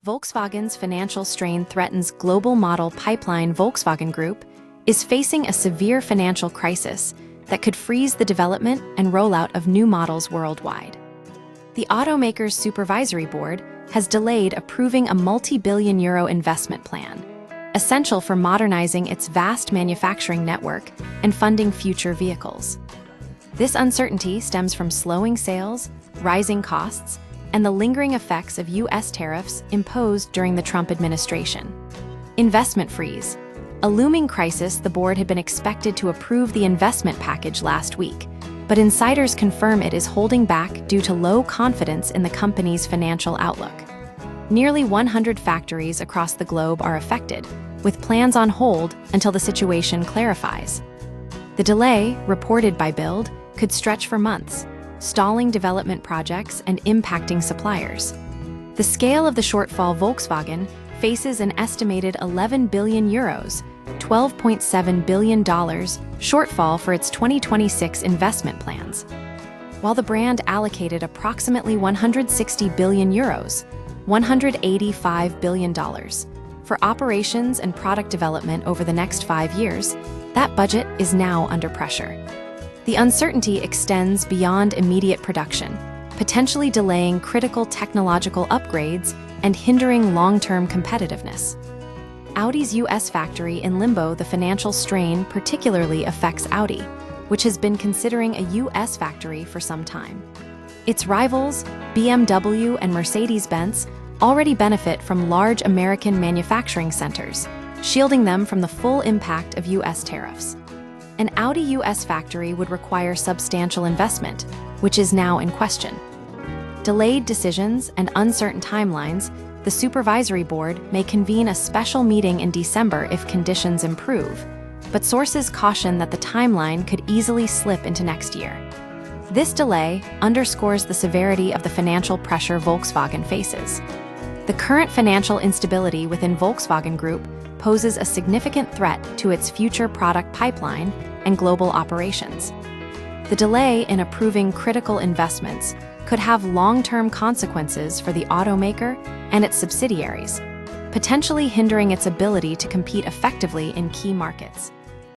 Volkswagen's financial strain threatens global model pipeline. Volkswagen Group is facing a severe financial crisis that could freeze the development and rollout of new models worldwide. The automaker's supervisory board has delayed approving a multi-billion euro investment plan, essential for modernizing its vast manufacturing network and funding future vehicles. This uncertainty stems from slowing sales, rising costs, and the lingering effects of U.S. tariffs imposed during the Trump administration. Investment freeze. A looming crisis. The board had been expected to approve the investment package last week, but insiders confirm it is holding back due to low confidence in the company's financial outlook. Nearly 100 factories across the globe are affected, with plans on hold until the situation clarifies. The delay, reported by Bild, could stretch for months, stalling development projects and impacting suppliers. The scale of the shortfall. Volkswagen faces an estimated 11 billion euros, $12.7 billion shortfall for its 2026 investment plans. While the brand allocated approximately 160 billion euros, $185 billion, for operations and product development over the next 5 years, that budget is now under pressure. The uncertainty extends beyond immediate production, potentially delaying critical technological upgrades and hindering long-term competitiveness. Audi's U.S. factory in limbo. The financial strain particularly affects Audi, which has been considering a U.S. factory for some time. Its rivals, BMW and Mercedes-Benz, already benefit from large American manufacturing centers, shielding them from the full impact of U.S. tariffs. An Audi U.S. factory would require substantial investment, which is now in question. Delayed decisions and uncertain timelines. The supervisory board may convene a special meeting in December if conditions improve, but sources caution that the timeline could easily slip into next year. This delay underscores the severity of the financial pressure Volkswagen faces. The current financial instability within Volkswagen Group poses a significant threat to its future product pipeline and global operations. The delay in approving critical investments could have long-term consequences for the automaker and its subsidiaries, potentially hindering its ability to compete effectively in key markets.